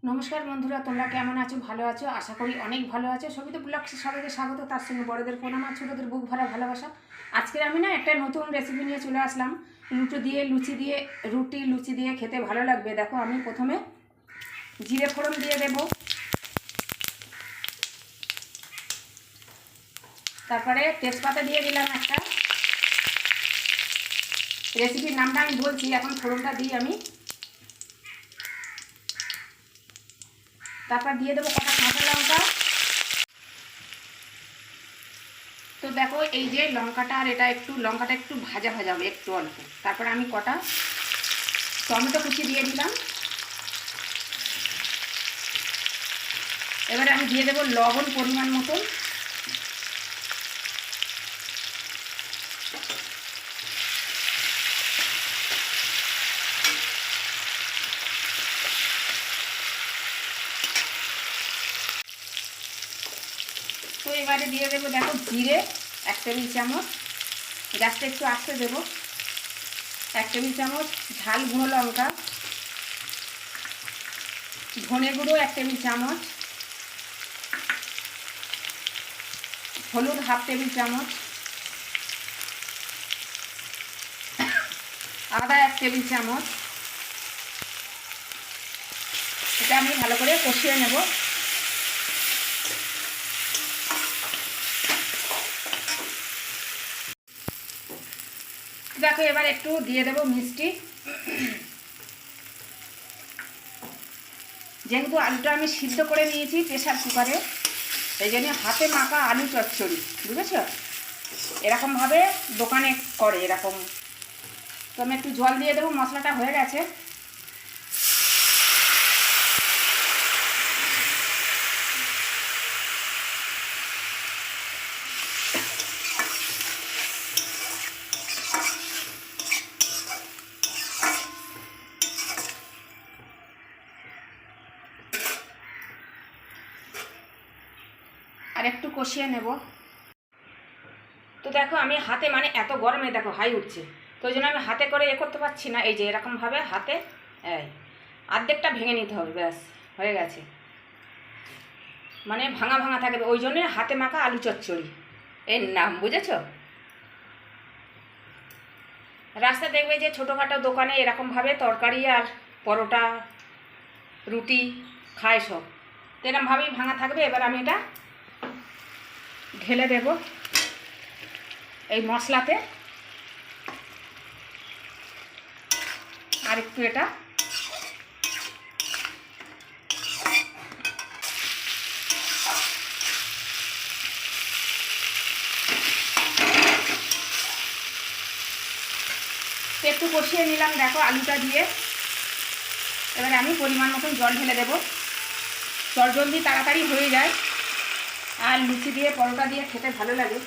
নমস্কার বন্ধুরা, তোমরা কেমন আছো? ভালো আছো? আশা করি অনেক ভালো আছো। সবিতা ব্লগসে সবাইকে স্বাগত, তার সঙ্গে বড়দের প্রণাম আর ছোটোদের বুক ভরা ভালোবাসা। আজকে আমি একটা নতুন রেসিপি নিয়ে চলে আসলাম। লুচি দিয়ে খেতে ভালো লাগবে। দেখো, আমি প্রথমে জিরে ফোড়ন দিয়ে দেব, তারপরে তেজপাতা দিয়ে দিলাম একটা। রেসিপির নামটা আমি বলছি, এখন ফোড়নটা দিই আমি। তারপর দিয়ে দেবো কটা কাঁচা লঙ্কা। তো দেখো, এই যে লঙ্কাটা আর লঙ্কাটা একটু ভাজা ভাজা হবে, একটু অল্প। তারপরে আমি কটা টমেটো কুচি দিয়ে দিলাম। এবারে আমি দিয়ে দেবো লবণ পরিমাণ মতন। তো এবারে দিয়ে দেবো, দেখো, জিরে 1 টেবিল চামচ। গ্যাসটা একটু আস্তে দেবো। 1 টেবিল চামচ ঝাল গুঁড়ো লঙ্কা, ধনে গুঁড়ো 1 টেবিল চামচ, হলুদ 1/2 টেবিল চামচ, আদা 1 টেবিল চামচ। এটা আমি ভালো করে কষিয়ে নেব। দেখো, এবার একটু দিয়ে দেবো মিষ্টি। যেহেতু আলুটা আমি সিদ্ধ করে নিয়েছি প্রেসার কুকারে, সেই জন্য হাতে মাখা আলু চচ্চড়ি, বুঝেছ? এরকমভাবে দোকানে করে এরকম। তো আমি একটু জল দিয়ে দেবো, মশলাটা হয়ে গেছে। আর একটু কষিয়ে নেব। তো দেখো, আমি হাতে, এত গরমে দেখো হাই উঠছে, তো ওই জন্য আমি হাতে করে করতে পারছি না। এই যে এরকমভাবে হাতে অর্ধেকটা ভেঙে নিতে হবে, ব্যাস হয়ে গেছে। ভাঙা ভাঙা থাকবে, ওই জন্যে হাতে মাখা আলু চচ্চড়ি এর নাম, বুঝেছ? রাস্তা দেখবে যে ছোটোখাটো দোকানে এরকমভাবে তরকারি আর পরোটা, রুটি খায় সব, তো এরকমভাবেই ভাঙা থাকবে। এবার আমি এটা ঢেলে দেব এই মশলাতে। আর একটু এটা একটু কষিয়ে নিলাম, দেখো, আলুটা দিয়ে। এবারে আমি পরিমাণ মতন জল ঢেলে দেবো। জলদি তাড়াতাড়ি হয়ে যায়, আর লুচি দিয়ে পরোটা দিয়ে খেতে ভালো লাগে।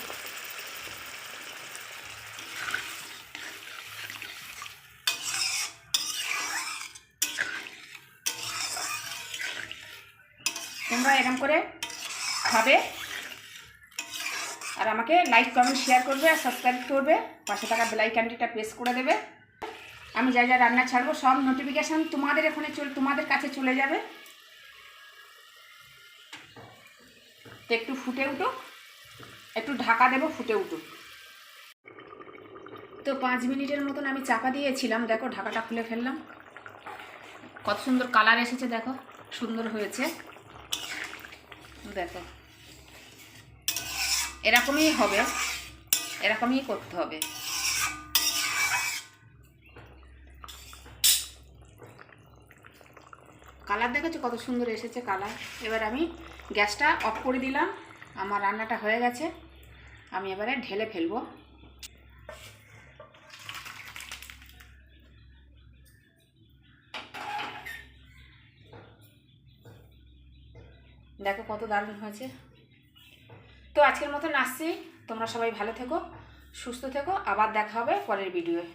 তোমরা এরকম করে খাবে, আর আমাকে লাইক, কমেন্ট, শেয়ার করবে, আর সাবস্ক্রাইব করবে। পাশে থাকা বেল আইকনটা প্রেস করে দেবে। আমি যা যা রান্না ছাড়বো সব নোটিফিকেশান তোমাদের কাছে চলে যাবে। তো একটু ফুটে উঠুক, একটু ঢাকা দেবো, ফুটে উঠুক। তো 5 মিনিটের মতন আমি চাপা দিয়েছিলাম। দেখো, ঢাকাটা খুলে ফেললাম। কত সুন্দর কালার এসেছে, দেখো, সুন্দর হয়েছে। দেখো, এরকমই হবে, এরকমই করতে হবে। কালার দেখেছো কত সুন্দর এসেছে কালার। এবার আমি গ্যাসটা অফ করে দিলাম। আমার রান্নাটা হয়ে গেছে। আমি এবারে ঢেলে ফেলবো। দেখো কত দারুণ হয়েছে। তো আজকের মতন আসছি। তোমরা সবাই ভালো থেকো, সুস্থ থেকো। আবার দেখা হবে পরের ভিডিওয়ে।